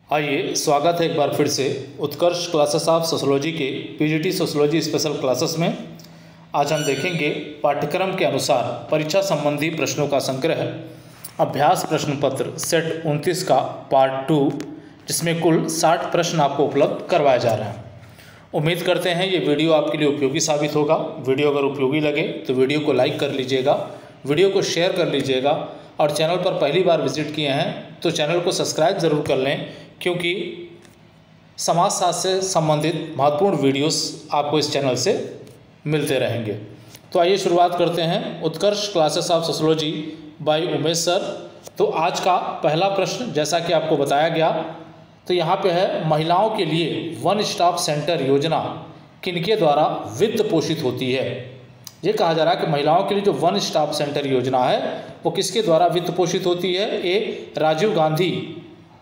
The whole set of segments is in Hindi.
आइए, स्वागत है एक बार फिर से उत्कर्ष क्लासेस ऑफ सोशोलॉजी के पीजीटी सोशोलॉजी स्पेशल क्लासेस में। आज हम देखेंगे पाठ्यक्रम के अनुसार परीक्षा संबंधी प्रश्नों का संग्रह, अभ्यास प्रश्न पत्र सेट 29 का पार्ट 2, जिसमें कुल 60 प्रश्न आपको उपलब्ध करवाए जा रहे हैं। उम्मीद करते हैं ये वीडियो आपके लिए उपयोगी साबित होगा। वीडियो अगर उपयोगी लगे तो वीडियो को लाइक कर लीजिएगा, वीडियो को शेयर कर लीजिएगा और चैनल पर पहली बार विजिट किए हैं तो चैनल को सब्सक्राइब ज़रूर कर लें, क्योंकि समाजशास्त्र से संबंधित महत्वपूर्ण वीडियोस आपको इस चैनल से मिलते रहेंगे। तो आइए शुरुआत करते हैं Utkarsh classes of sociology by Umesh sir. तो आज का पहला प्रश्न, जैसा कि आपको बताया गया, तो यहाँ पे है, महिलाओं के लिए वन स्टॉप सेंटर योजना किनके द्वारा वित्त पोषित होती है। ये कहा जा रहा है कि महिलाओं के लिए जो वन स्टॉप सेंटर योजना है वो किसके द्वारा वित्त पोषित होती है। ए, राजीव गांधी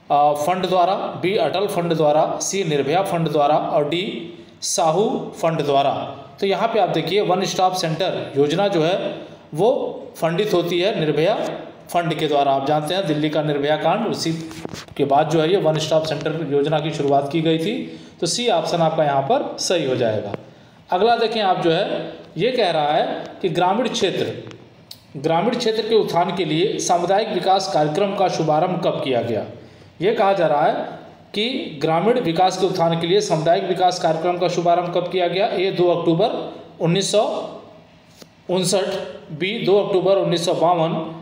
फंड द्वारा, बी, अटल फंड द्वारा, सी, निर्भया फंड द्वारा और डी, साहू फंड द्वारा। तो यहाँ पे आप देखिए, वन स्टॉप सेंटर योजना जो है वो फंडित होती है निर्भया फंड के द्वारा। आप जानते हैं दिल्ली का निर्भया कांड, उसी के बाद जो है ये वन स्टॉप सेंटर योजना की शुरुआत की गई थी। तो सी ऑप्शन आपका यहाँ पर सही हो जाएगा। अगला देखें आप, जो है ये कह रहा है कि ग्रामीण क्षेत्र के उत्थान के लिए सामुदायिक विकास कार्यक्रम का शुभारंभ कब किया गया। ये कहा जा रहा है कि ग्रामीण विकास के उत्थान के लिए सामुदायिक विकास कार्यक्रम का शुभारंभ कब किया गया। ए, 2 अक्टूबर 1959, बी, 2 अक्टूबर 1952,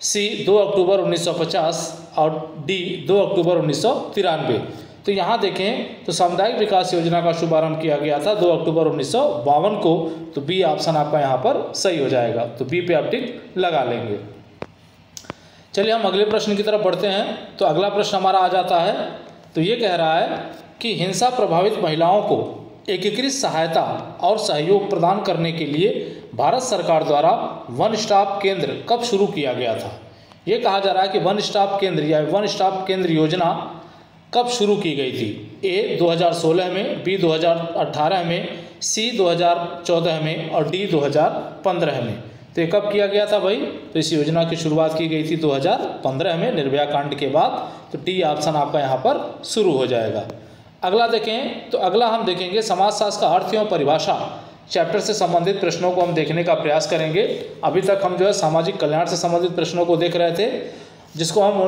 सी, 2 अक्टूबर 1950 और डी, 2 अक्टूबर 1993। तो यहाँ देखें तो सामुदायिक विकास योजना का शुभारंभ किया गया था 2 अक्टूबर 1952 को। तो बी ऑप्शन आपका यहाँ पर सही हो जाएगा। तो बी पे आप टिक लगा लेंगे। चलिए हम अगले प्रश्न की तरफ बढ़ते हैं। तो अगला प्रश्न हमारा आ जाता है, तो ये कह रहा है कि हिंसा प्रभावित महिलाओं को एकीकृत सहायता और सहयोग प्रदान करने के लिए भारत सरकार द्वारा वन स्टॉप केंद्र कब शुरू किया गया था। ये कहा जा रहा है कि वन स्टॉप केंद्र या वन स्टॉप केंद्र योजना कब शुरू की गई थी। ए, 2016 में, बी, 2018 में, सी, 2014 में और डी, 2015 में। तो ये कब किया गया था भाई। तो इस योजना की शुरुआत की गई थी 2015 में निर्भया कांड के बाद। तो डी ऑप्शन आपका यहाँ पर शुरू हो जाएगा। अगला देखें, तो अगला हम देखेंगे समाजशास्त्र का अर्थ एवं परिभाषा चैप्टर से संबंधित प्रश्नों को हम देखने का प्रयास करेंगे। अभी तक हम जो है सामाजिक कल्याण से संबंधित प्रश्नों को देख रहे थे, जिसको हम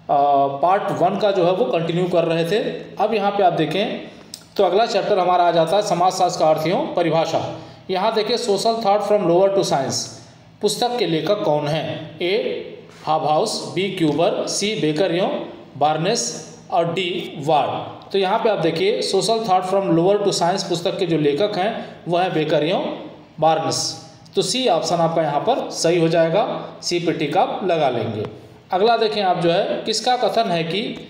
पार्ट 1 का जो है वो कंटिन्यू कर रहे थे। अब यहाँ पे आप देखें तो अगला चैप्टर हमारा आ जाता है समाजशास्त्र का अर्थ एवं परिभाषा। यहाँ देखिए, social thought from lore to science पुस्तक के लेखक कौन हैं। A, Hobhouse, B, Cuber, C, Becker एवं बार्नेस और डी, वार्ड। तो यहाँ पे आप देखिए, social thought from lore to science पुस्तक के जो लेखक हैं वह है बेकर एवं बार्नेस। तो सी ऑप्शन आपका यहाँ पर सही हो जाएगा। सी पे टिक आप लगा लेंगे। अगला देखें आप, जो है किसका कथन है कि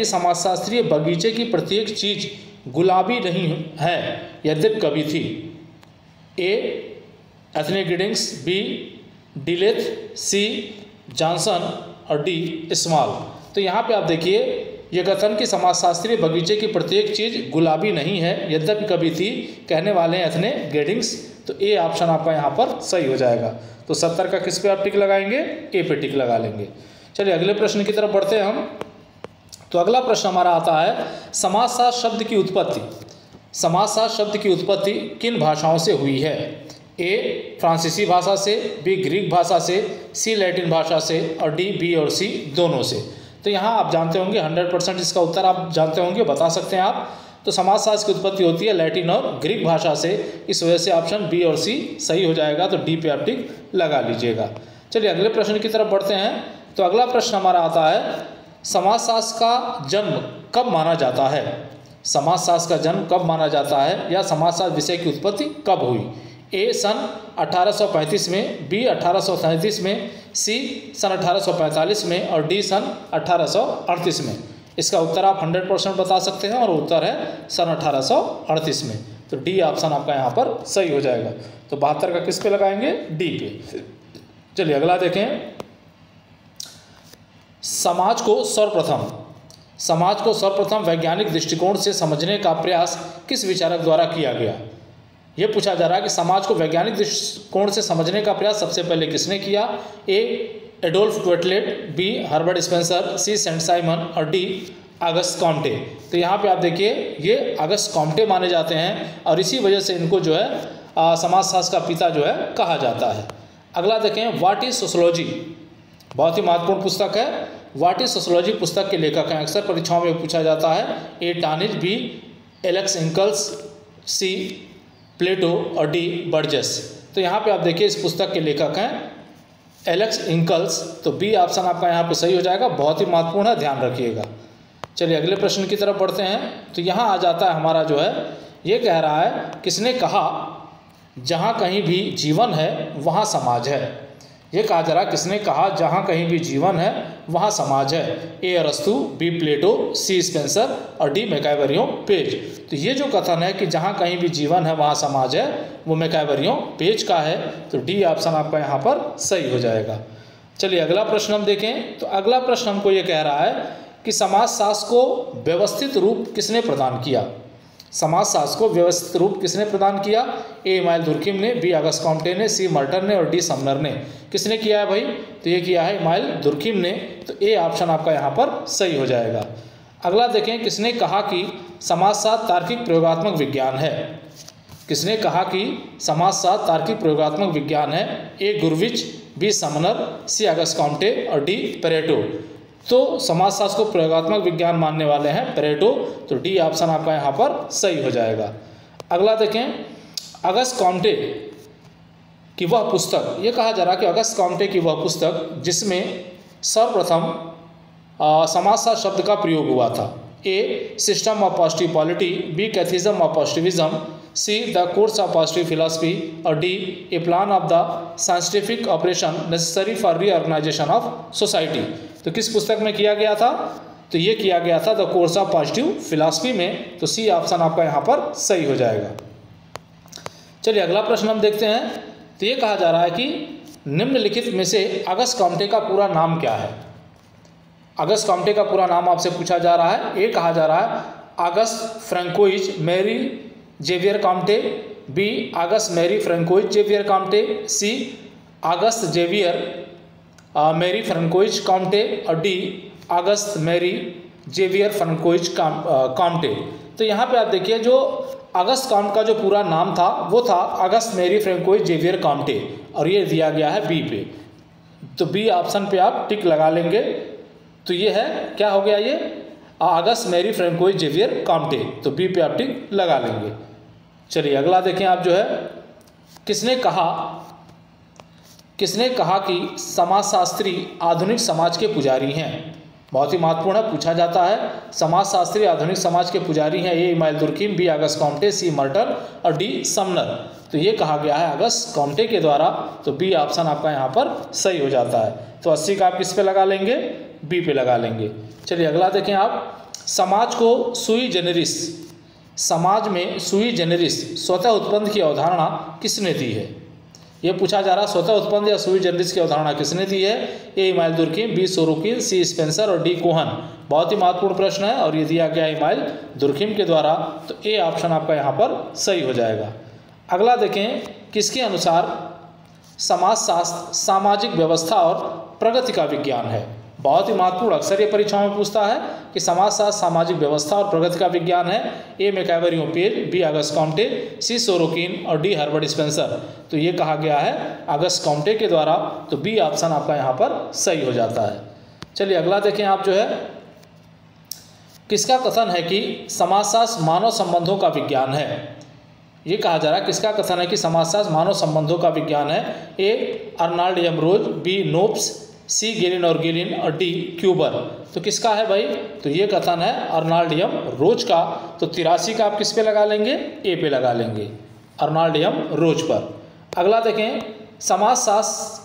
समाजशास्त्रीय बगीचे की प्रत्येक चीज़ गुलाबी नहीं है यद्यपि कभी थी। ए, एथनी गिडिंग्स, बी, डिलेथ, सी, जॉनसन और डी, स्मॉल। तो यहाँ पे आप देखिए, ये कथन कि समाजशास्त्रीय बगीचे की प्रत्येक चीज़ गुलाबी नहीं है यद्यपि कभी थी, कहने वाले हैं एथनी गिडिंग्स। तो ए ऑप्शन आपका यहाँ पर सही हो जाएगा। तो 70 का किस पे आप टिक लगाएंगे। ए पे टिक लगा लेंगे। चलिए अगले प्रश्न की तरफ बढ़ते हैं हम। तो अगला प्रश्न हमारा आता है, समाजशास्त्र शब्द की उत्पत्ति किन भाषाओं से हुई है। ए, फ्रांसीसी भाषा से, बी, ग्रीक भाषा से, सी, लैटिन भाषा से और डी, बी और सी दोनों से। तो यहाँ आप जानते होंगे 100% इसका उत्तर आप जानते होंगे, बता सकते हैं आप। तो समाजशास्त्र की उत्पत्ति होती है लैटिन और ग्रीक भाषा से, इस वजह से ऑप्शन बी और सी सही हो जाएगा। तो डी पे आप टिक लगा लीजिएगा। चलिए अगले प्रश्न की तरफ बढ़ते हैं। तो अगला प्रश्न हमारा आता है, समाजशास्त्र का जन्म कब माना जाता है। समाजशास्त्र का जन्म कब माना जाता है या समाजशास्त्र विषय की उत्पत्ति कब हुई। ए, सन 1835 में, बी, 1837 में, सी, सन 1845 में और डी, सन 1838 में। इसका उत्तर आप 100% बता सकते हैं और उत्तर है सन 1838 में। तो डी ऑप्शन आपका यहाँ पर सही हो जाएगा। तो 72 का किस पे लगाएंगे। डी पे। चलिए अगला देखें, समाज को सर्वप्रथम वैज्ञानिक दृष्टिकोण से समझने का प्रयास किस विचारक द्वारा किया गया। ये पूछा जा रहा है कि समाज को वैज्ञानिक दृष्टिकोण से समझने का प्रयास सबसे पहले किसने किया। ए, एडोल्फ क्वेटलेट, बी हर्बर्ट स्पेंसर, सी सेंट साइमन और डी अगस्त कॉम्टे। तो यहाँ पे आप देखिए ये अगस्त कॉम्टे माने जाते हैं और इसी वजह से इनको जो है समाजशास्त्र का पिता जो है कहा जाता है। अगला देखें, व्हाट इज सोशोलॉजी, बहुत ही महत्वपूर्ण पुस्तक है। व्हाट इज सोशोलॉजी पुस्तक के लेखक हैं, अक्सर परीक्षाओं में पूछा जाता है। ए टानिज, बी एलेक्स इंकल्स, सी प्लेटो और डी बर्जेस। तो यहाँ पे आप देखिए इस पुस्तक के लेखक हैं एलेक्स इंकल्स, तो बी ऑप्शन आपका यहाँ पे सही हो जाएगा, बहुत ही महत्वपूर्ण है, ध्यान रखिएगा। चलिए अगले प्रश्न की तरफ बढ़ते हैं। तो यहाँ आ जाता है हमारा जो है, ये कह रहा है किसने कहा जहाँ कहीं भी जीवन है वहाँ समाज है। ये कहा जा रहा है किसने कहा जहाँ कहीं भी जीवन है वहाँ समाज है। ए अरस्तु, बी प्लेटो, सी स्पेंसर और डी मैकाइवरियो पेज। तो ये जो कथन है कि जहाँ कहीं भी जीवन है वहाँ समाज है, वो मैकाइवरियो पेज का है। तो डी ऑप्शन आपका यहाँ पर सही हो जाएगा। चलिए अगला प्रश्न हम देखें। तो अगला प्रश्न हमको ये कह रहा है कि समाजशास्त्र को व्यवस्थित रूप किसने प्रदान किया। समाजशास्त्र को व्यवस्थित रूप किसने प्रदान किया। ए इमाइल दुर्खिम ने, बी अगस्त कॉम्टे ने, सी मर्टर ने और डी समनर ने। किसने किया है भाई, तो ये किया है इमाइल दुर्खिम ने। तो ए ऑप्शन आपका यहाँ पर सही हो जाएगा। अगला देखें, किसने कहा कि समाजशास्त्र तार्किक प्रयोगात्मक विज्ञान है। किसने कहा कि समाजशास्त्र तार्किक प्रयोगात्मक विज्ञान है। ए गुरविच, बी समनर, सी अगस्त कॉम्टे और डी पेरेटो। तो समाजशास्त्र को प्रयोगात्मक विज्ञान मानने वाले हैं पेरेटो। तो डी ऑप्शन आपका यहाँ पर सही हो जाएगा। अगला देखें, अगस्त कॉम्टे की वह पुस्तक, ये कहा जा रहा है कि अगस्त कॉम्टे की वह पुस्तक जिसमें सर्वप्रथम समाजशास्त्र शब्द का प्रयोग हुआ था। A system of positive polity, B catechism of positivism, C the course of positive philosophy और D a plan of the scientific operation necessary for reorganisation of society. तो किस पुस्तक में किया गया था, तो ये किया गया था the course of positive philosophy में। तो सी ऑप्शन आपका यहाँ पर सही हो जाएगा। चलिए अगला प्रश्न हम देखते हैं। तो ये कहा जा रहा है कि निम्नलिखित में से अगस्त कॉम्टे का पूरा नाम क्या है। अगस्त कॉम्टे का पूरा नाम आपसे पूछा जा रहा है। ए कहा जा रहा है अगस्त फ्रैंकोइज मैरी जेवियर कॉम्टे, बी अगस्त मैरी फ्रैंकोइज जेवियर कॉम्टे, सी अगस्त जेवियर मैरी फ्रैंकोइज कॉम्टे और डी अगस्त मैरी जेवियर फ्रैंकोइज कॉम्टे। तो यहाँ पे आप देखिए जो अगस्त कॉम्ट का जो पूरा नाम था वो था अगस्त मैरी फ्रैंकोइज जेवियर कॉम्टे और ये दिया गया है बी पे। तो बी ऑप्शन पे आप टिक लगा लेंगे। तो ये है क्या हो गया, ये अगस्त मैरी फ्रैंकोइज जेवियर कॉम्टे। तो बी पे आप टिक लगा लेंगे। चलिए अगला देखें आप जो है, किसने कहा कि समाजशास्त्री आधुनिक समाज के पुजारी हैं। बहुत ही महत्वपूर्ण है, पूछा जाता है। समाजशास्त्री आधुनिक समाज के पुजारी हैं। ए इमाइल दुर्खिम, बी अगस्त कॉम्टे, सी मर्टर और डी समनर। तो ये कहा गया है अगस्त कॉम्टे के द्वारा। तो बी ऑप्शन आपका यहाँ पर सही हो जाता है। तो 80 का आप किस पे लगा लेंगे, बी पे लगा लेंगे। चलिए अगला देखें आप, समाज को सुई जेनेरिस, समाज में सुई जेनेरिस स्वतः उत्पन्न की अवधारणा किसने दी है। ये पूछा जा रहा है स्वतः उत्पन्न या सुई जेनेरिस की अवधारणा किसने दी है। ए इमाइल दुर्खिम, बी सोरोकिन, सी स्पेंसर और डी कोहन। बहुत ही महत्वपूर्ण प्रश्न है और ये दिया गया इमाइल दुर्खिम के द्वारा। तो ए ऑप्शन आपका यहाँ पर सही हो जाएगा। अगला देखें, किसके अनुसार समाजशास्त्र सामाजिक व्यवस्था और प्रगति का विज्ञान है। बहुत ही महत्वपूर्ण, अक्सर ये परीक्षाओं में पूछता है कि समाजशास्त्र सामाजिक व्यवस्था और प्रगति का विज्ञान है। ए मैकाइवरियो पेज, बी अगस्त कॉम्टे, सी सोरोकिन और डी हर्बर्ट स्पेंसर। तो ये कहा गया है अगस्त कॉम्टे के द्वारा। तो बी ऑप्शन आपका यहाँ पर सही हो जाता है। चलिए अगला देखें आप जो है, किसका कथन है कि समाजशास्त्र मानव संबंधों का विज्ञान है। ये कहा जा रहा है किसका कथन है कि समाजशास्त्र मानव संबंधों का विज्ञान है। ए Arnold M rows, B knobs, सी गेलिन और गेलिन और डी क्यूबर। तो किसका है भाई, तो ये कथन है अर्नाल्ड एम रोज का। तो 83 का आप किस पे लगा लेंगे, ए पे लगा लेंगे, अर्नाल्ड एम रोज पर। अगला देखें, समाजशास्त्र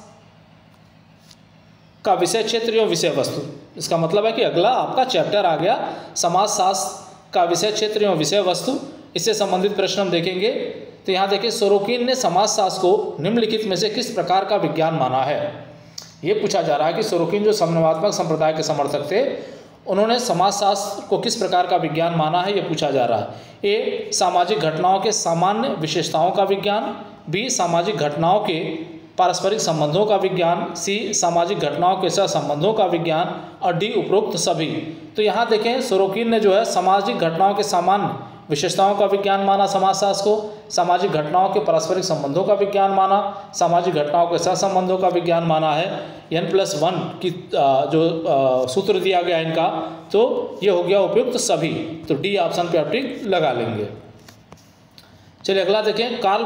का विषय क्षेत्र एवं विषय वस्तु। इसका मतलब है कि अगला आपका चैप्टर आ गया समाजशास्त्र का विषय क्षेत्र एवं विषय वस्तु। इससे संबंधित प्रश्न हम देखेंगे। तो यहाँ देखिए, सोरोकिन ने समाजशास्त्र को निम्नलिखित में से किस प्रकार का विज्ञान माना है। ये पूछा जा रहा है कि सोरोकिन जो साम्यवादात्मक संप्रदाय के समर्थक थे, उन्होंने समाजशास्त्र को किस प्रकार का विज्ञान माना है, ये पूछा जा रहा है। ए सामाजिक घटनाओं के सामान्य विशेषताओं का विज्ञान, बी सामाजिक घटनाओं के पारस्परिक संबंधों का विज्ञान, सी सामाजिक घटनाओं के साथ संबंधों का विज्ञान और डी उपरोक्त सभी। तो यहाँ देखें सोरोकिन ने जो है सामाजिक घटनाओं के सामान्य विशेषताओं का विज्ञान माना समाजशास्त्र को, सामाजिक घटनाओं के पारस्परिक संबंधों का विज्ञान माना, सामाजिक घटनाओं के सहसंबंधों का विज्ञान माना है। N+1 की जो सूत्र दिया गया इनका, तो ये हो गया उपयुक्त सभी। तो डी ऑप्शन पे आप टिक लगा लेंगे। चलिए अगला देखें। कार्ल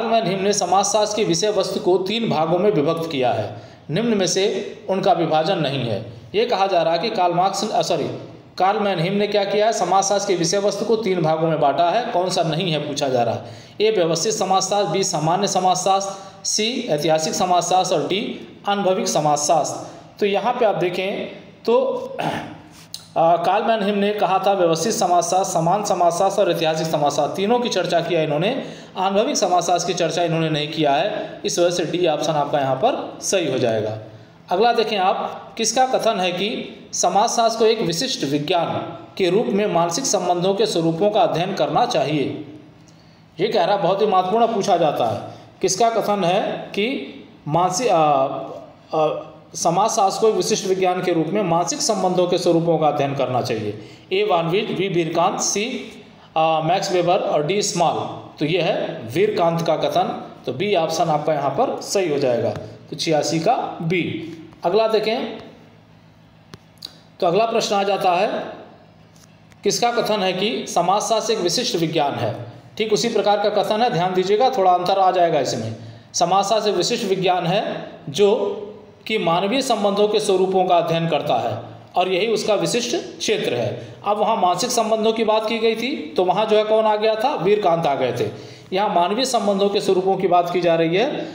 मैनहीम ने समाजशास्त्र की विषय वस्तु को 3 भागों में विभक्त किया है, निम्न में से उनका विभाजन नहीं है। ये कहा जा रहा है कि कार्ल मैनहीम ने क्या किया है, समाजशास्त्र की विषय वस्तु को 3 भागों में बांटा है, कौन सा नहीं है पूछा जा रहा है। ए व्यवस्थित समाजशास्त्र, बी सामान्य समाजशास्त्र, सी ऐतिहासिक समाजशास्त्र और डी अनुभविक समाजशास्त्र। तो यहाँ पे आप देखें तो कार्ल मैनहीम ने कहा था व्यवस्थित समाजशास्त्र, समान समाजशास्त्र और ऐतिहासिक समाजशास्त्र, तीनों की चर्चा किया इन्होंने, अनुभविक समाजशास्त्र की चर्चा इन्होंने नहीं किया है। इस वजह से डी ऑप्शन आपका यहाँ पर सही हो जाएगा। अगला देखें आप, किसका कथन है कि समाजशास्त्र को एक विशिष्ट विज्ञान के रूप में मानसिक संबंधों के स्वरूपों का अध्ययन करना चाहिए। ये कह रहा बहुत ही महत्वपूर्ण पूछा जाता है। किसका कथन है कि समाजशास्त्र को एक विशिष्ट विज्ञान के रूप में मानसिक संबंधों के स्वरूपों का अध्ययन करना चाहिए। ए वानविट, B Vierkandt, C Max Weber और डी स्मॉल। तो ये है वीरकांत का कथन। तो बी ऑप्शन आपका यहाँ पर सही हो जाएगा। तो 86 का बी। अगला देखें तो अगला प्रश्न आ जाता है, किसका कथन है कि समाजशास्त्र एक विशिष्ट विज्ञान है। ठीक उसी प्रकार का कथन है, ध्यान दीजिएगा, थोड़ा अंतर आ जाएगा इसमें। समाजशास्त्र एक विशिष्ट विज्ञान है जो कि मानवीय संबंधों के स्वरूपों का अध्ययन करता है और यही उसका विशिष्ट क्षेत्र है। अब वहाँ मानसिक संबंधों की बात की गई थी, तो वहाँ जो है कौन आ गया था, वीरकांत आ गए थे। यहाँ मानवीय संबंधों के स्वरूपों की बात की जा रही है।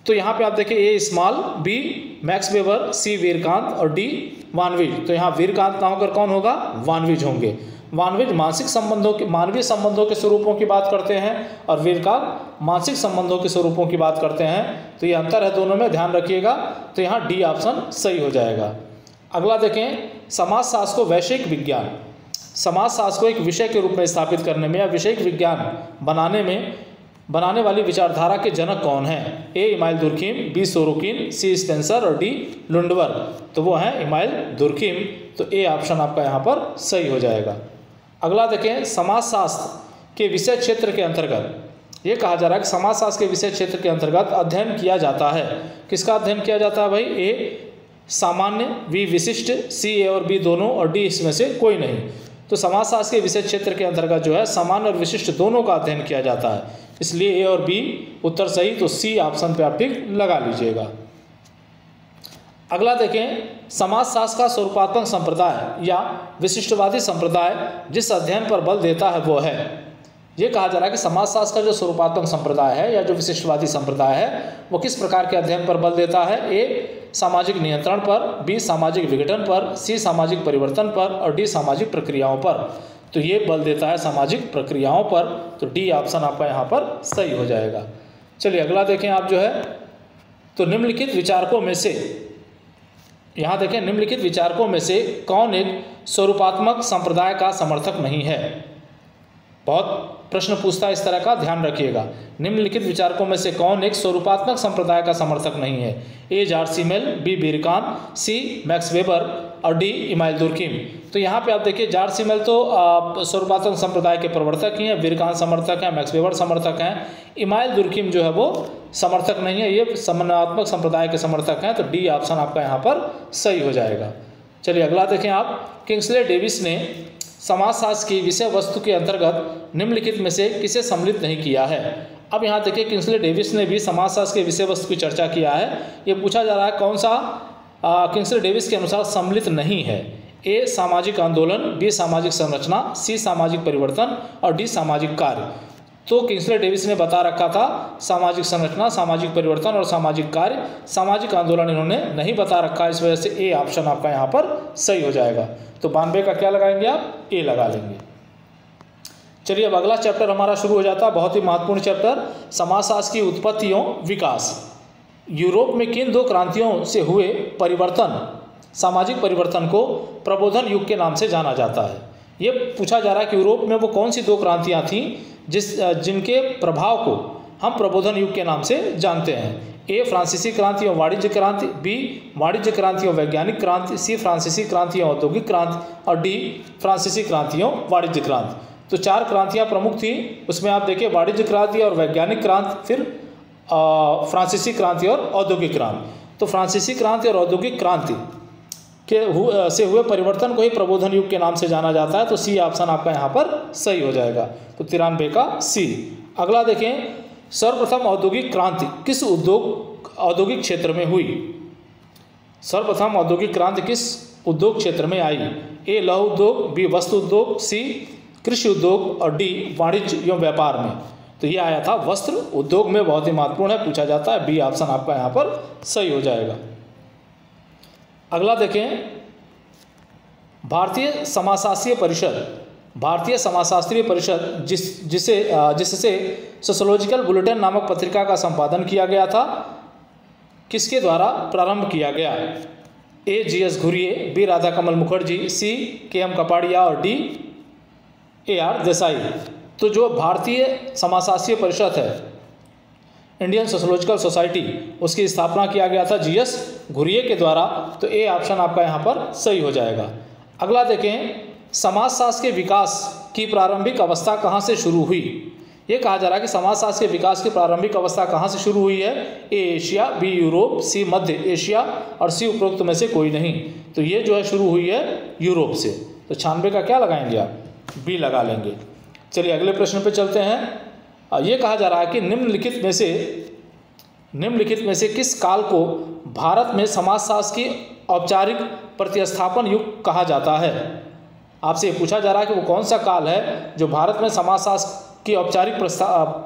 तो यहाँ पे आप देखिए ए स्मॉल, बी मैक्स वेबर, सी वीरकांत और डी वानविज। तो यहाँ वीरकांत ना होकर कौन होगा, वानविज होंगे। वानविज मानसिक संबंधों के, मानवीय संबंधों के स्वरूपों की बात करते हैं और वीरकांत मानसिक संबंधों के स्वरूपों की बात करते हैं। तो ये अंतर है दोनों में, ध्यान रखिएगा। तो यहाँ डी ऑप्शन सही हो जाएगा। अगला देखें, समाजशास्त्र को वैश्विक विज्ञान, समाजशास्त्र को एक विषय के रूप में स्थापित करने में या विषयिक विज्ञान बनाने वाली विचारधारा के जनक कौन हैं। ए इमाइल दुर्खिम, बी सोरोकिन, सी स्पेंसर और डी लुंडबर। तो वो हैं इमाइल दुर्खिम। तो ए ऑप्शन आपका यहाँ पर सही हो जाएगा। अगला देखें, समाजशास्त्र के विषय क्षेत्र के अंतर्गत ये कहा जा रहा है कि समाजशास्त्र के विषय क्षेत्र के अंतर्गत अध्ययन किया जाता है। किसका अध्ययन किया जाता है भाई, ए सामान्य, बी विशिष्ट, सी ए और बी दोनों और डी इसमें से कोई नहीं। तो समाजशास्त्र के विषय क्षेत्र के अंतर्गत जो है सामान्य और विशिष्ट दोनों का अध्ययन किया जाता है, इसलिए ए और बी उत्तर सही। तो सी ऑप्शन पे आप टिक लगा लीजिएगा। अगला देखें, समाजशास्त्र का स्वरूपात्मक संप्रदाय या विशिष्टवादी संप्रदाय जिस अध्ययन पर बल देता है वो है। ये कहा जा रहा है कि समाजशास्त्र का जो स्वरूपात्मक संप्रदाय है या जो विशिष्टवादी संप्रदाय है वो किस प्रकार के अध्ययन पर बल देता है। ए सामाजिक नियंत्रण पर, बी सामाजिक विघटन पर, सी सामाजिक परिवर्तन पर और डी सामाजिक प्रक्रियाओं पर। तो ये बल देता है सामाजिक प्रक्रियाओं पर। तो डी ऑप्शन आपका यहाँ पर सही हो जाएगा। चलिए अगला देखें आप जो है, तो निम्नलिखित विचारकों में से, यहाँ देखें, निम्नलिखित विचारकों में से कौन एक स्वरूपात्मक संप्रदाय का समर्थक नहीं है। बहुत प्रश्न पूछता है इस तरह का, ध्यान रखिएगा। निम्नलिखित विचारकों में से कौन एक स्वरूपात्मक संप्रदाय का समर्थक नहीं है। A Georg Simmel, B Vierkandt, C Max Weber और डी इमाइल दुर्खिम। तो यहाँ पे आप देखिए, जॉर्ज सिमेल तो स्वरूपात्मक संप्रदाय के प्रवर्तक ही हैं, वीरकांत समर्थक हैं, मैक्स वेबर समर्थक हैं, इमाइल दुर्खिम जो है वो समर्थक नहीं है, ये समन्वयात्मक संप्रदाय के समर्थक हैं। तो डी ऑप्शन आपका यहाँ पर सही हो जाएगा। चलिए अगला देखें आप, किंग्सले डेविस ने समाजशास्त्र की विषय वस्तु के अंतर्गत निम्नलिखित में से किसे सम्मिलित नहीं किया है। अब यहाँ देखिए, किंग्सले डेविस ने भी समाजशास्त्र के विषय वस्तु की चर्चा किया है। ये पूछा जा रहा है कौन सा किंग्सले डेविस के अनुसार सम्मिलित नहीं है। ए सामाजिक आंदोलन, बी सामाजिक संरचना, सी सामाजिक परिवर्तन और डी सामाजिक कार्य। तो किंग्सले डेविस ने बता रखा था सामाजिक संरचना, सामाजिक परिवर्तन और सामाजिक कार्य, सामाजिक आंदोलन इन्होंने नहीं बता रखा। इस वजह से ए ऑप्शन आपका यहाँ पर सही हो जाएगा। तो 92 का क्या लगाएंगे आप, ए लगा लेंगे। चलिए अब अगला चैप्टर हमारा शुरू हो जाता है, बहुत ही महत्वपूर्ण चैप्टर, समाजशास्त्र की उत्पत्ति एवं विकास। यूरोप में किन 2 क्रांतियों से हुए परिवर्तन, सामाजिक परिवर्तन को प्रबोधन युग के नाम से जाना जाता है। ये पूछा जा रहा है कि यूरोप में वो कौन सी 2 क्रांतियाँ थीं जिनके प्रभाव को हम प्रबोधन युग के नाम से जानते हैं? ए फ्रांसीसी क्रांति और वाणिज्य क्रांति, बी वाणिज्य क्रांति और वैज्ञानिक क्रांति, सी फ्रांसीसी क्रांति और औद्योगिक क्रांति और डी फ्रांसीसी क्रांति और वाणिज्य क्रांति। तो 4 क्रांतियाँ प्रमुख थी, उसमें आप देखिए वाणिज्य क्रांति और वैज्ञानिक क्रांति, फिर फ्रांसीसी क्रांति और औद्योगिक क्रांति। तो फ्रांसीसी क्रांति और औद्योगिक क्रांति से हुए परिवर्तन को ही प्रबोधन युग के नाम से जाना जाता है। तो सी ऑप्शन आपका यहाँ पर सही हो जाएगा। तो 93 का सी। अगला देखें, सर्वप्रथम औद्योगिक क्रांति किस औद्योगिक क्षेत्र में हुई? सर्वप्रथम औद्योगिक क्रांति किस उद्योग क्षेत्र में आई? ए लौह उद्योग, बी वस्त्र उद्योग, सी कृषि उद्योग और डी वाणिज्य एवं व्यापार में। तो ये आया था वस्त्र उद्योग में, बहुत ही महत्वपूर्ण है, पूछा जाता है। बी ऑप्शन आपका यहाँ पर सही हो जाएगा। अगला देखें, भारतीय समाजशास्त्रीय परिषद जिससे सोशोलॉजिकल बुलेटिन नामक पत्रिका का संपादन किया गया था, किसके द्वारा प्रारंभ किया गया? ए जी.एस. घुरिये, बी राधाकमल मुखर्जी, सी के.एम. कपाड़िया और डी ए.आर. देसाई। तो जो भारतीय समाजशास्त्रीय परिषद है, इंडियन सोशोलॉजिकल सोसाइटी, उसकी स्थापना किया गया था जी.एस. घुरिये के द्वारा। तो ए ऑप्शन आपका यहाँ पर सही हो जाएगा। अगला देखें, समाजशास्त्र के विकास की प्रारंभिक अवस्था कहाँ से शुरू हुई? ये कहा जा रहा है कि समाजशास्त्र के विकास की प्रारंभिक अवस्था कहाँ से शुरू हुई है? A Asia, B Europe, C मध्य एशिया और सी उपरोक्त में से कोई नहीं। तो ये जो है शुरू हुई है यूरोप से। तो 96 का क्या लगाएंगे आप? बी लगा लेंगे। चलिए अगले प्रश्न पे चलते हैं। ये कहा जा रहा है कि निम्नलिखित में से किस काल को भारत में समाजशास्त्र की औपचारिक प्रतिस्थापन युग कहा जाता है? आपसे पूछा जा रहा है कि वो कौन सा काल है जो भारत में समाजशास्त्र की औपचारिक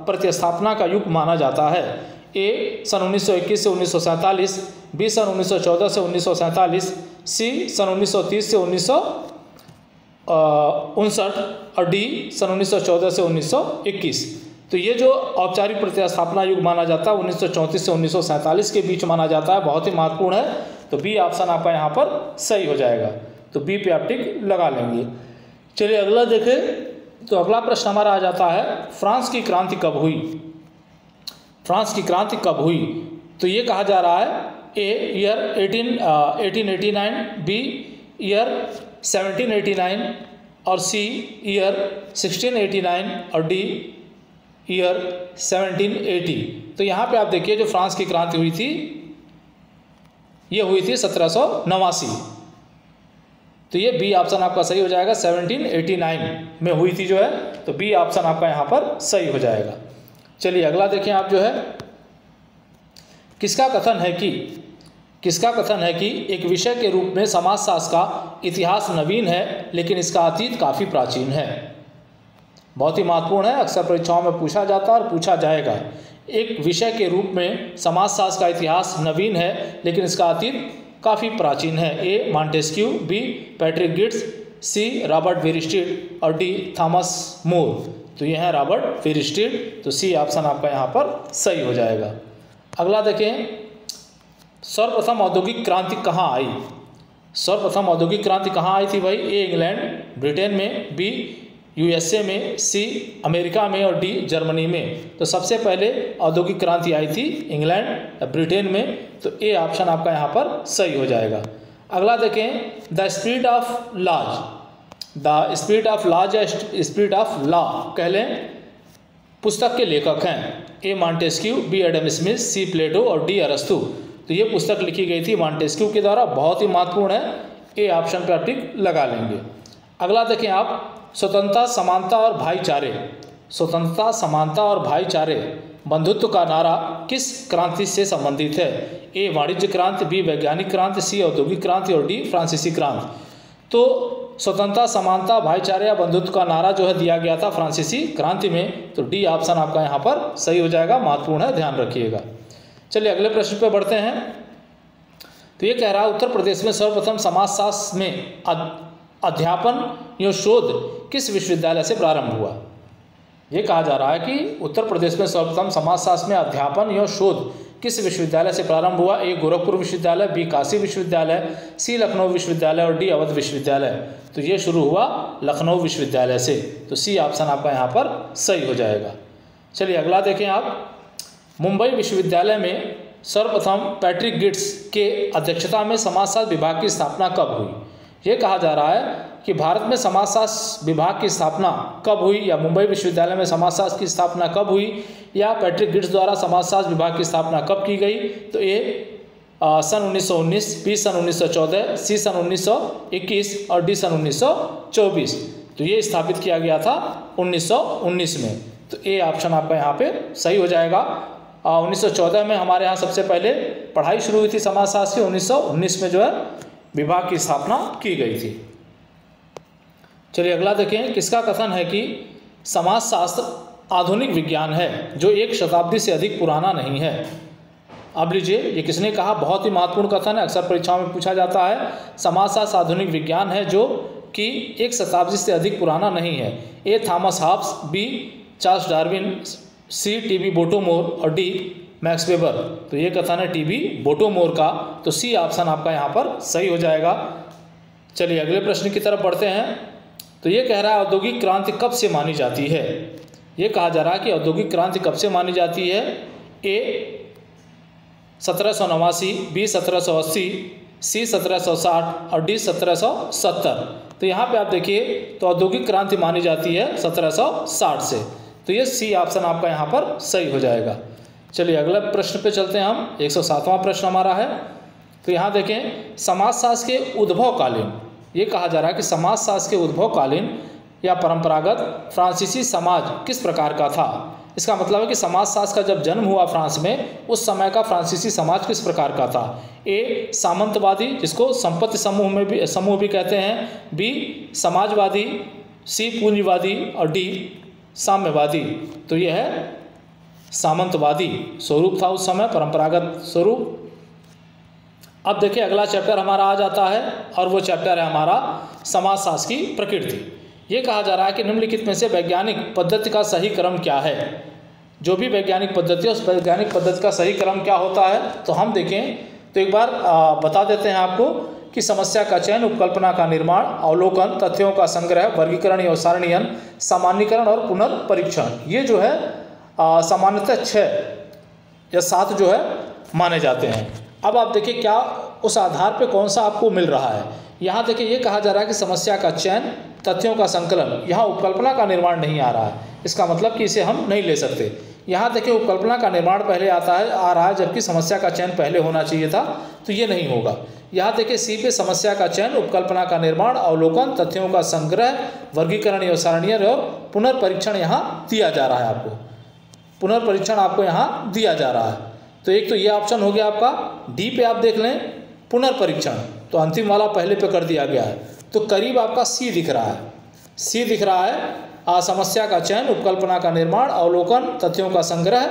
प्रतिस्थापना का युग माना जाता है? ए सन 1921 से 1947, बी सन 1914 से 1947, सी सन 1930 से 1959 और डी सन 1914 से 1921। तो ये जो औपचारिक प्रतिस्थापना युग माना जाता है 1934 से 1947 के बीच माना जाता है, बहुत ही महत्वपूर्ण है। तो बी ऑप्शन आपका यहाँ पर सही हो जाएगा। तो बी पे आप टिक लगा लेंगे। चलिए अगला देखें। तो अगला प्रश्न हमारा आ जाता है, फ्रांस की क्रांति कब हुई? फ्रांस की क्रांति कब हुई? तो ये कहा जा रहा है ए ईयर 1889, बी ईयर 1789 और सी ईयर 1689 और डी ईयर 1780। तो यहाँ पे आप देखिए जो फ्रांस की क्रांति हुई थी, ये हुई थी 1789। तो ये बी ऑप्शन आपका सही हो जाएगा। 1789 में हुई थी जो है, तो बी ऑप्शन आपका यहाँ पर सही हो जाएगा। चलिए अगला देखें आप जो है, किसका कथन है कि एक विषय के रूप में समाजशास्त्र का इतिहास नवीन है लेकिन इसका अतीत काफ़ी प्राचीन है। बहुत ही महत्वपूर्ण है, अक्सर परीक्षाओं में पूछा जाता है और पूछा जाएगा। एक विषय के रूप में समाजशास्त्र का इतिहास नवीन है लेकिन इसका अतीत काफ़ी प्राचीन है। A Montesquieu, B Patrick Geddes, C Robert Bierstedt और डी थॉमस मूर। तो ये है रॉबर्ट वेरिस्टीड। तो सी ऑप्शन आपका यहाँ पर सही हो जाएगा। अगला देखें, सर्वप्रथम औद्योगिक क्रांति कहाँ आई? सर्वप्रथम औद्योगिक क्रांति कहाँ आई थी भाई? ए इंग्लैंड ब्रिटेन में, बी यूएसए में, सी अमेरिका में और डी जर्मनी में। तो सबसे पहले औद्योगिक क्रांति आई थी इंग्लैंड ब्रिटेन में। तो ए ऑप्शन आपका यहाँ पर सही हो जाएगा। अगला देखें, द स्पिरिट ऑफ लॉज या स्पिरिट ऑफ लॉ कह लें, पुस्तक के लेखक हैं ए मॉन्टेस्क्यू, बी एडम स्मिथ, सी प्लेटो और डी अरस्तु। तो ये पुस्तक लिखी गई थी मॉन्टेस्क्यू के द्वारा, बहुत ही महत्वपूर्ण है। ए ऑप्शन पर आप टिक लगा लेंगे। अगला देखें आप, स्वतंत्रता, समानता और भाईचारे बंधुत्व का नारा किस क्रांति से संबंधित है? ए वाणिज्य क्रांति, बी वैज्ञानिक क्रांति, सी औद्योगिक क्रांति और डी फ्रांसीसी क्रांति। तो स्वतंत्रता, समानता, भाईचारे या बंधुत्व का नारा जो है दिया गया था फ्रांसीसी क्रांति में। तो डी ऑप्शन आपका यहाँ पर सही हो जाएगा, महत्वपूर्ण है, ध्यान रखिएगा। चलिए अगले प्रश्न पे बढ़ते हैं। तो ये कह रहा है, उत्तर प्रदेश में सर्वप्रथम समाजशास्त्र में अध्यापन या शोध किस विश्वविद्यालय से प्रारंभ हुआ? ये कहा जा रहा है कि उत्तर प्रदेश में सर्वप्रथम समाजशास्त्र में अध्यापन या शोध किस विश्वविद्यालय से प्रारंभ हुआ? ए गोरखपुर विश्वविद्यालय, बी काशी विश्वविद्यालय, सी लखनऊ विश्वविद्यालय और डी अवध विश्वविद्यालय। तो ये शुरू हुआ लखनऊ विश्वविद्यालय से। तो सी ऑप्शन आपका यहाँ पर सही हो जाएगा। चलिए अगला देखें आप, मुंबई विश्वविद्यालय में सर्वप्रथम पैट्रिक गिट्स के अध्यक्षता में समाजशास्त्र विभाग की स्थापना कब हुई? ये कहा जा रहा है कि भारत में समाजशास्त्र विभाग की स्थापना कब हुई, या मुंबई विश्वविद्यालय में समाजशास्त्र की स्थापना कब हुई, या पैट्रिक गिट्स द्वारा समाजशास्त्र विभाग की स्थापना कब की गई? तो ए सन 1919, बी सन 1914, सी सन 1921 और डी सन 1924। तो ये स्थापित किया गया था 1919 में। तो ए ऑप्शन आपका यहाँ पे सही हो जाएगा। 1914 में हमारे यहाँ सबसे पहले पढ़ाई शुरू हुई थी समाजशास्त्र की, 1919 में जो है विभाग की स्थापना की गई थी। चलिए अगला देखें, किसका कथन है कि समाजशास्त्र आधुनिक विज्ञान है जो एक शताब्दी से अधिक पुराना नहीं है? अब लीजिए, ये किसने कहा? बहुत ही महत्वपूर्ण कथन है, अक्सर परीक्षाओं में पूछा जाता है। समाजशास्त्र आधुनिक विज्ञान है जो कि एक शताब्दी से अधिक पुराना नहीं है। A Thomas Hobbes, B Charles Darwin, C T B. Bottomore और डी मैक्स वेबर। तो ये कथन है टी.बी. बोटोमोर का, तो सी ऑप्शन आपका यहाँ पर सही हो जाएगा। चलिए अगले प्रश्न की तरफ बढ़ते हैं। तो ये कह रहा है औद्योगिक क्रांति कब से मानी जाती है? ये कहा जा रहा है कि औद्योगिक क्रांति कब से मानी जाती है? ए 1789, बी 1780, सी 1760 और डी 1770। तो यहाँ पे आप देखिए, तो औद्योगिक क्रांति मानी जाती है 1760 से। तो ये सी ऑप्शन आपका यहाँ पर सही हो जाएगा। चलिए अगला प्रश्न पे चलते हैं हम। 107वां प्रश्न हमारा है। तो यहाँ देखें, समाजशास्त्र के उद्भवकालीन, ये कहा जा रहा है कि समाजशास्त्र के उद्भवकालीन या परंपरागत फ्रांसीसी समाज किस प्रकार का था? इसका मतलब है कि समाजशास्त्र का जब जन्म हुआ फ्रांस में, उस समय का फ्रांसीसी समाज किस प्रकार का था? ए सामंतवादी, जिसको संपत्ति समूह भी कहते हैं, बी समाजवादी, सी पूंजीवादी और डी साम्यवादी। तो यह है सामंतवादी स्वरूप था उस समय, परंपरागत स्वरूप। अब देखिए अगला चैप्टर हमारा आ जाता है, और वो चैप्टर है हमारा समाजशास्त्र की प्रकृति। ये कहा जा रहा है कि निम्नलिखित में से वैज्ञानिक पद्धति का सही क्रम क्या है? जो भी वैज्ञानिक पद्धति है उस वैज्ञानिक पद्धति का सही क्रम क्या होता है? तो हम देखें तो एक बार बता देते हैं आपको कि समस्या का चयन, उपकल्पना का निर्माण, अवलोकन, तथ्यों का संग्रह, वर्गीकरण या सारणीयन, सामान्यीकरण और पुनर्परीक्षण। ये जो है सामान्यतः 6 या 7 जो है माने जाते हैं। अब आप देखिए क्या उस आधार पे कौन सा आपको मिल रहा है। यहाँ देखिए ये कहा जा रहा है कि समस्या का चयन, तथ्यों का संकलन, यहाँ उपकल्पना का निर्माण नहीं आ रहा है। इसका मतलब कि इसे हम नहीं ले सकते। यहाँ देखिए उपकल्पना का निर्माण पहले आ रहा है, जबकि समस्या का चयन पहले होना चाहिए था, तो ये नहीं होगा। यहाँ देखिए सी पे समस्या का चयन, उपकल्पना का निर्माण, अवलोकन, तथ्यों का संग्रह, वर्गीकरण या सारणीय और पुनर्परीक्षण यहाँ दिया जा रहा है। आपको पुनर्परीक्षण आपको यहाँ दिया जा रहा है। तो एक तो ये ऑप्शन हो गया आपका। डी पे आप देख लें पुनर्परीक्षण, तो अंतिम वाला पहले पे कर दिया गया है। तो करीब आपका सी दिख रहा है। सी दिख रहा है समस्या का चयन, उपकल्पना का निर्माण, अवलोकन, तथ्यों का संग्रह,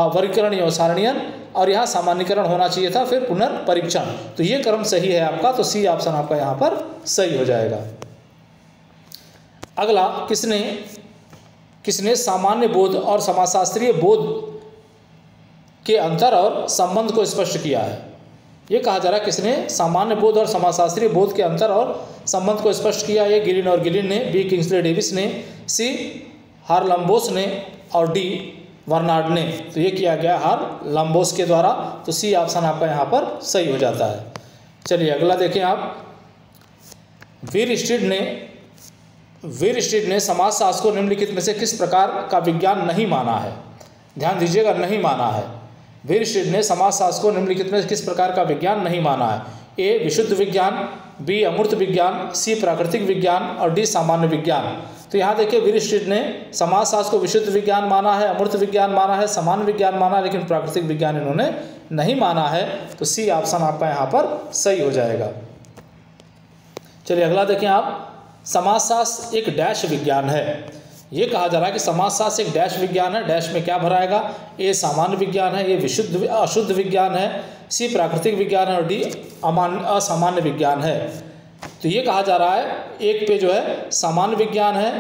वर्गीकरण या सारणीयन, और यहाँ सामान्यीकरण होना चाहिए था, फिर पुनर्परीक्षण। तो ये क्रम सही है आपका, तो सी ऑप्शन आपका यहाँ पर सही हो जाएगा। अगला, किसने सामान्य बोध और समाजशास्त्रीय बोध के अंतर और संबंध को स्पष्ट किया है? ये कहा जा रहा है किसने सामान्य बोध और समाजशास्त्रीय बोध के अंतर और संबंध को स्पष्ट किया? ये गिलिन और गिलिन ने, बी किंग्सले डेविस ने, सी हार्लम्बोस ने और डी वर्नार्ड ने। तो ये किया गया हार्लम्बोस के द्वारा। तो सी ऑप्शन आपका यहाँ पर सही हो जाता है। चलिए अगला देखें आप। वीरस्ट्रीट ने समाजशास्त्र को निम्नलिखित में से किस प्रकार का विज्ञान नहीं माना है? ध्यान दीजिएगा, नहीं माना है। वीरस्ट्रीट ने समाजशास्त्र को निम्नलिखित में किस प्रकार का विज्ञान नहीं माना है? ए विशुद्ध विज्ञान, बी अमूर्त विज्ञान, सी प्राकृतिक विज्ञान और डी सामान्य विज्ञान। तो यहाँ देखिए वीरस्ट्रीट ने समाजशास्त्र को विशुद्ध विज्ञान माना है, अमूर्त विज्ञान माना है, सामान्य विज्ञान माना है, लेकिन प्राकृतिक विज्ञान इन्होंने नहीं माना है। तो सी ऑप्शन आपका यहाँ पर सही हो जाएगा। चलिए अगला देखें आप। समाजशास्त्र एक डैश विज्ञान है। ये कहा जा रहा है कि समाजशास्त्र एक डैश विज्ञान है। डैश में क्या भराएगा? ए सामान्य विज्ञान है, ए अशुद्ध विज्ञान है, सी प्राकृतिक विज्ञान है और डी असामान्य विज्ञान है। तो ये कहा जा रहा है एक पे जो है सामान्य विज्ञान है,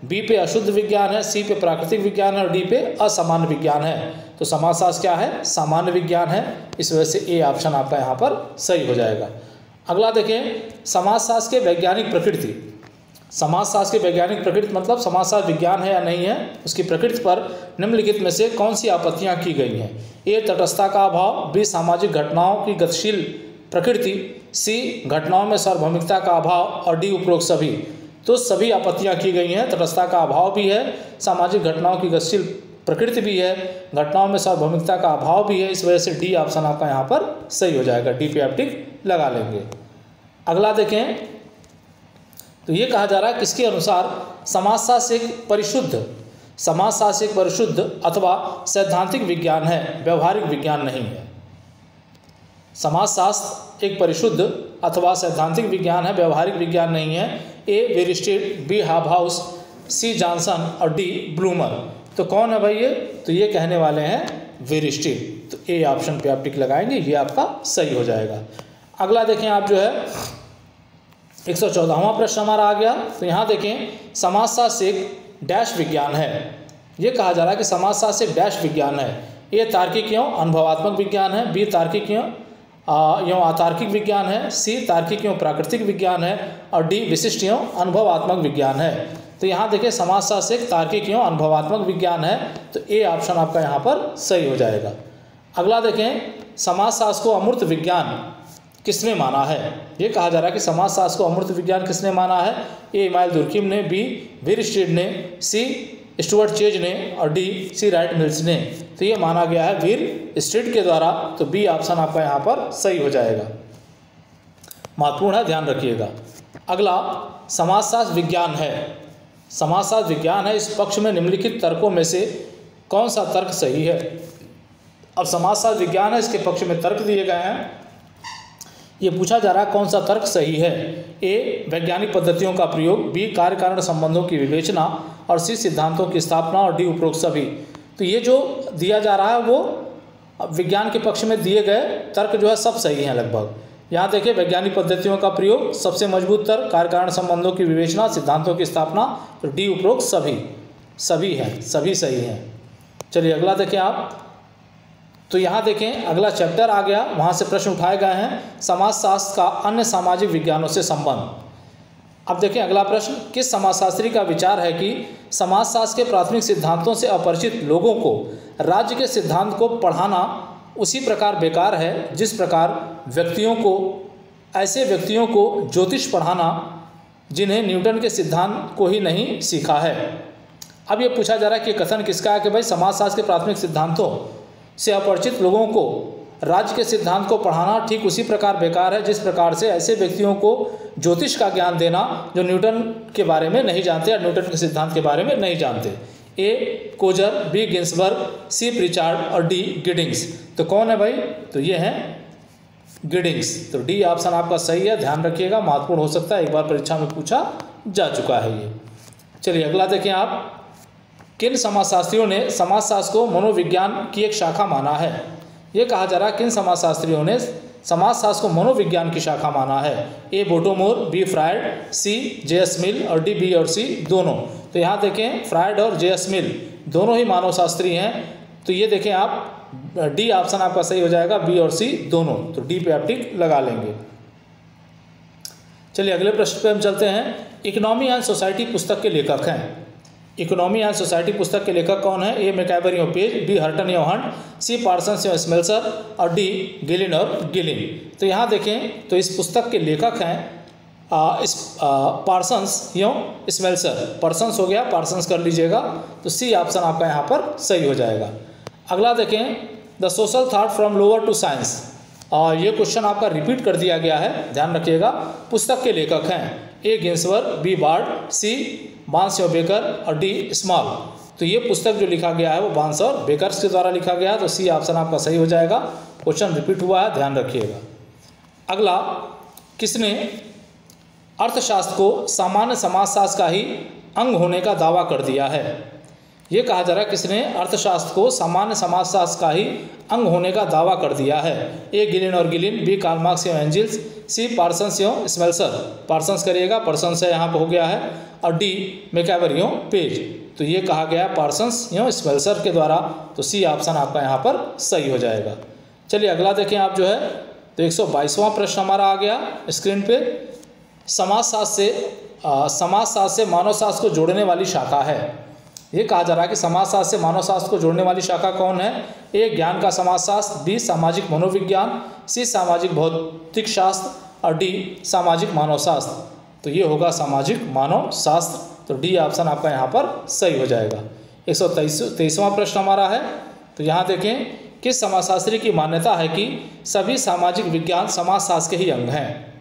बी पे अशुद्ध विज्ञान है, सी पे प्राकृतिक विज्ञान है और डी पे असामान्य विज्ञान है। तो समाजशास्त्र क्या है? सामान्य विज्ञान है। इस वजह से ए ऑप्शन आपका यहाँ पर सही हो जाएगा। अगला देखें, समाजशास्त्र के वैज्ञानिक प्रकृति। समाजशास्त्र की वैज्ञानिक प्रकृति मतलब समाजशास्त्र विज्ञान है या नहीं है, उसकी प्रकृति पर निम्नलिखित में से कौन सी आपत्तियां की गई हैं? ए तटस्थता का अभाव, बी सामाजिक घटनाओं की गतिशील प्रकृति, सी घटनाओं में सार्वभौमिकता का अभाव और डी उपरोक्त सभी। तो सभी आपत्तियां की गई हैं। तटस्थता का अभाव भी है, सामाजिक घटनाओं की गतिशील प्रकृति भी है, घटनाओं में सार्वभौमिकता का अभाव भी है। इस वजह से डी ऑप्शन आपका यहाँ पर सही हो जाएगा। डी पे आप टिक लगा लेंगे। अगला देखें तो ये कहा जा रहा है किसके अनुसार समाजशास्त्र एक परिशुद्ध अथवा सैद्धांतिक विज्ञान है, व्यवहारिक विज्ञान नहीं है। समाजशास्त्र एक परिशुद्ध अथवा सैद्धांतिक विज्ञान है, व्यवहारिक विज्ञान नहीं है। ए वेरिस्टेड, बी हाबहाउस, सी जॉनसन और डी ब्लूमर। तो कौन है भाई ये? तो ये कहने वाले हैं वेरिस्टेड। तो ए ऑप्शन पे आप टिक लगाएंगे, ये आपका सही हो जाएगा। अगला देखें आप जो है 114वां प्रश्न हमारा आ गया। तो यहाँ देखें समाजशास्त्र एक डैश विज्ञान है। ये कहा जा रहा है कि समाजशास्त्र एक डैश विज्ञान है। ए तार्किक एवं अनुभवात्मक विज्ञान है, बी तार्किक एवं अतार्किक विज्ञान है, सी तार्किक एवं प्राकृतिक विज्ञान है और डी विशिष्ट एवं अनुभवात्मक विज्ञान है। तो यहाँ देखिए समाजशास्त्र एक तार्किक एवं अनुभवात्मक विज्ञान है। तो ए ऑप्शन आपका यहाँ पर सही हो जाएगा। अगला देखें समाजशास्त्र को अमूर्त विज्ञान किसने माना है? ये कहा जा रहा है कि समाजशास्त्र को अमूर्त विज्ञान किसने माना है? ए इमाइल दुर्खिम ने, बी वेरिस्टेड ने, सी स्टुअर्ट चेज ने और डी सी राइट मिल्स ने। तो ये माना गया है वेरिस्टेड के द्वारा। तो बी ऑप्शन आपका यहाँ पर सही हो जाएगा। महत्वपूर्ण है, ध्यान रखिएगा। अगला समाजशास्त्र विज्ञान है। समाजशास्त्र विज्ञान है, इस पक्ष में निम्नलिखित तर्कों में से कौन सा तर्क सही है? अब समाजशास्त्र विज्ञान है, इसके पक्ष में तर्क दिए गए हैं। ये पूछा जा रहा है कौन सा तर्क सही है? ए वैज्ञानिक पद्धतियों का प्रयोग, बी कार्य कारण संबंधों की विवेचना और सी सिद्धांतों की स्थापना और डी उपरोक्त सभी। तो ये जो दिया जा रहा है वो विज्ञान के पक्ष में दिए गए तर्क जो है सब सही हैं लगभग। यहाँ देखिए वैज्ञानिक पद्धतियों का प्रयोग सबसे मजबूत तर्क, कार्य कारण संबंधों की विवेचना, सिद्धांतों की स्थापना, तो डी उपरोक्त सभी हैं, सभी सही हैं। चलिए अगला देखें आप। तो यहाँ देखें अगला चैप्टर आ गया, वहाँ से प्रश्न उठाए गए हैं समाजशास्त्र का अन्य सामाजिक विज्ञानों से संबंध। अब देखें अगला प्रश्न, किस समाजशास्त्री का विचार है कि समाजशास्त्र के प्राथमिक सिद्धांतों से अपरिचित लोगों को राज्य के सिद्धांत को पढ़ाना उसी प्रकार बेकार है जिस प्रकार ऐसे व्यक्तियों को ज्योतिष पढ़ाना जिन्हें न्यूटन के सिद्धांत को ही नहीं सीखा है। अब ये पूछा जा रहा है कि कथन किसका है कि भाई समाजशास्त्र के प्राथमिक सिद्धांतों से अपरिचित लोगों को राज्य के सिद्धांत को पढ़ाना ठीक उसी प्रकार बेकार है जिस प्रकार से ऐसे व्यक्तियों को ज्योतिष का ज्ञान देना जो न्यूटन के बारे में नहीं जानते या न्यूटन के सिद्धांत के बारे में नहीं जानते। ए कोजर, बी गिन्सबर्ग, सी प्रिचार्ड और डी गिडिंग्स। तो कौन है भाई? तो ये हैं गिडिंग्स। तो डी ऑप्शन आपका सही है, ध्यान रखिएगा, महत्वपूर्ण हो सकता है, एक बार परीक्षा में पूछा जा चुका है ये। चलिए अगला देखें आप, किन समाजशास्त्रियों ने समाजशास्त्र को मनोविज्ञान की एक शाखा माना है? ये कहा जा रहा है किन समाजशास्त्रियों ने समाजशास्त्र को मनोविज्ञान की शाखा माना है? ए बोटोमोर, बी फ्रायड, सी जे.एस. मिल और डी बी और सी दोनों। तो यहाँ देखें फ्रायड और जे.एस. मिल दोनों ही मानवशास्त्री हैं। तो ये देखें आप डी ऑप्शन आपका सही हो जाएगा, बी और सी दोनों। तो डी पे आप टिक लगा लेंगे। चलिए अगले प्रश्न पे हम चलते हैं। इकोनॉमी एंड सोसाइटी पुस्तक के लेखक हैं। इकोनॉमी एंड सोसाइटी पुस्तक के लेखक कौन है? ए मैकैबर एवं पेज, बी हर्टन एवं हंट, सी पार्सन्स एवं स्मेल्सर और डी गिलिन और गिलिन। तो यहाँ देखें तो इस पुस्तक के लेखक हैं पार्सन्स एवं स्मेल्सर। पार्सन्स हो गया, पार्सन्स कर लीजिएगा। तो सी ऑप्शन आपका यहाँ पर सही हो जाएगा। अगला देखें, the social thought from lore to science. और ये क्वेश्चन आपका रिपीट कर दिया गया है, ध्यान रखिएगा। पुस्तक के लेखक हैं ए गिन्सबर्ग, बी बार्ड, सी बांस और बेकर और डी स्मॉल। तो ये पुस्तक जो लिखा गया है वो बांस और बेकर्स के द्वारा लिखा गया है। तो सी ऑप्शन आपका सही हो जाएगा। क्वेश्चन रिपीट हुआ है, ध्यान रखिएगा। अगला, किसने अर्थशास्त्र को सामान्य समाजशास्त्र का ही अंग होने का दावा कर दिया है? ये कहा जा रहा है किसने अर्थशास्त्र को सामान्य समाजशास्त्र का ही अंग होने का दावा कर दिया है? ए गिलिन और गिलिन, बी कार्ल मार्क्स एवं एंजिल्स, सी पार्सन्स एवं स्मेल्सर। पार्सन्स करिएगा, पार्सन्स है यहाँ पर हो गया है, और डी मैकैबर एवं पेज। तो ये कहा गया पार्सन्स एवं स्मेल्सर के द्वारा। तो सी ऑप्शन आपका यहाँ पर सही हो जाएगा। चलिए अगला देखें आप जो है। तो 122वां प्रश्न हमारा आ गया स्क्रीन पे। समाजशास्त्र से मानवशास्त्र को जोड़ने वाली शाखा है। ये कहा जा रहा है कि समाजशास्त्र से मानवशास्त्र को जोड़ने वाली शाखा कौन है? ए ज्ञान का समाजशास्त्र, बी सामाजिक मनोविज्ञान, सी सामाजिक भौतिक शास्त्र और डी सामाजिक मानवशास्त्र। तो ये होगा सामाजिक मानवशास्त्र। तो डी ऑप्शन आपका यहाँ पर सही हो जाएगा। 123वां प्रश्न हमारा है। तो यहाँ देखें, किस समाजशास्त्री की मान्यता है कि सभी सामाजिक विज्ञान समाजशास्त्र के ही अंग हैं?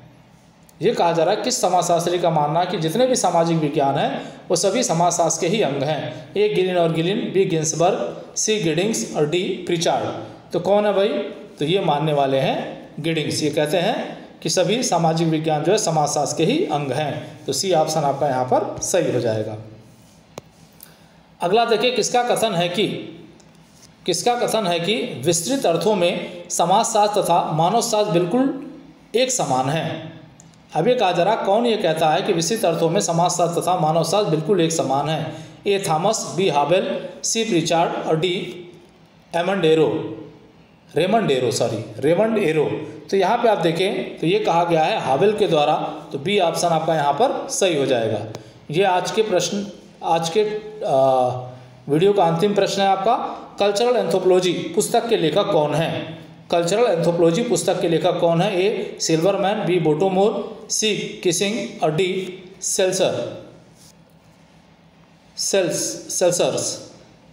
ये कहा जा रहा है किस समाजशास्त्री का मानना है कि जितने भी सामाजिक विज्ञान हैं वो सभी समाजशास्त्र के ही अंग हैं? ए गिलिन और गिलिन, बी गिन्सबर्ग, सी गिडिंग्स और डी प्रिचार्ड। तो कौन है भाई? तो ये मानने वाले हैं गिडिंग्स। ये कहते हैं कि सभी सामाजिक विज्ञान जो है समाजशास्त्र के ही अंग हैं। तो सी ऑप्शन आपका यहाँ पर सही हो जाएगा। अगला देखिए, किसका कथन है कि विस्तृत अर्थों में समाजशास्त्र तथा मानवशास्त्र बिल्कुल एक समान है? अब ये कहा जा रहा, कौन ये कहता है कि विस्तृत अर्थों में समाजशास्त्र तथा मानवशास्त्र बिल्कुल एक समान है? A Thomas, B Howell, C Pritchard और डी रेमंड एरो। तो यहाँ पे आप देखें तो ये कहा गया है हावेल के द्वारा। तो बी ऑप्शन आपका यहाँ पर सही हो जाएगा। ये आज के वीडियो का अंतिम प्रश्न है आपका। कल्चरल एंथ्रोपोलॉजी पुस्तक के लेखक कौन है? कल्चरल एंथ्रोपोलॉजी पुस्तक के लेखक कौन है? ए सिल्वरमैन, बी बोटोमोर, सी किसिंग और डी सेल्सर्स।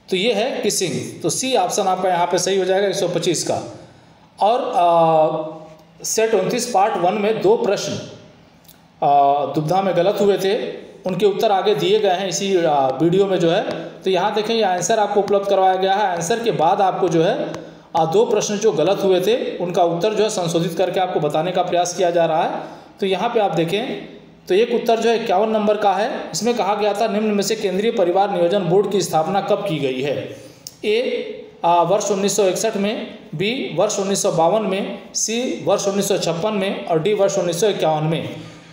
तो ये है किसिंग। तो सी ऑप्शन आपका यहाँ पे सही हो जाएगा 125 का। और सेट 29 पार्ट 1 में 2 प्रश्न दुविधा में गलत हुए थे, उनके उत्तर आगे दिए गए हैं इसी वीडियो में जो है। तो यहाँ देखें, ये आंसर आपको उपलब्ध करवाया गया है। आंसर के बाद आपको जो है 2 प्रश्न जो गलत हुए थे उनका उत्तर जो है संशोधित करके आपको बताने का प्रयास किया जा रहा है। तो यहाँ पे आप देखें तो एक उत्तर जो है 51 नंबर का है। इसमें कहा गया था निम्न में से केंद्रीय परिवार नियोजन बोर्ड की स्थापना कब की गई है? ए वर्ष 1961 में, बी वर्ष 1952 में, सी वर्ष 1956 में और डी वर्ष 1951 में।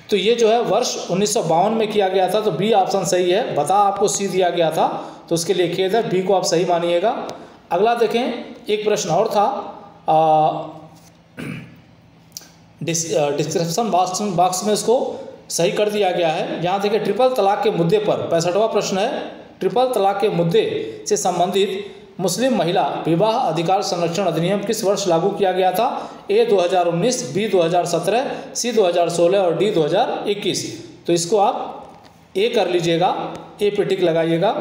तो ये जो है वर्ष 1952 में किया गया था। तो बी ऑप्शन सही है। बता आपको सी दिया गया था तो उसके लिए खेद है, बी को आप सही मानिएगा। अगला देखें, एक प्रश्न और था, डिस्क्रिप्शन बॉक्स में इसको सही कर दिया गया है। यहाँ देखिए, ट्रिपल तलाक के मुद्दे पर 65वां प्रश्न है। ट्रिपल तलाक के मुद्दे से संबंधित मुस्लिम महिला विवाह अधिकार संरक्षण अधिनियम किस वर्ष लागू किया गया था? ए 2019, बी 2017, सी 2016 और डी 2021। तो इसको आप ए कर लीजिएगा, ए पे टिक लगाइएगा।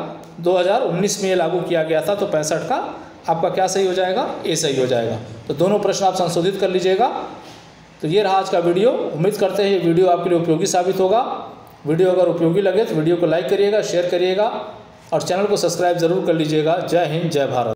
2019 में ये लागू किया गया था। तो 65 का आपका क्या सही हो जाएगा? ए सही हो जाएगा। तो दोनों प्रश्न आप संशोधित कर लीजिएगा। तो ये रहा आज का वीडियो। उम्मीद करते हैं ये वीडियो आपके लिए उपयोगी साबित होगा। वीडियो अगर उपयोगी लगे तो वीडियो को लाइक करिएगा, शेयर करिएगा और चैनल को सब्सक्राइब जरूर कर लीजिएगा। जय हिंद, जय भारत।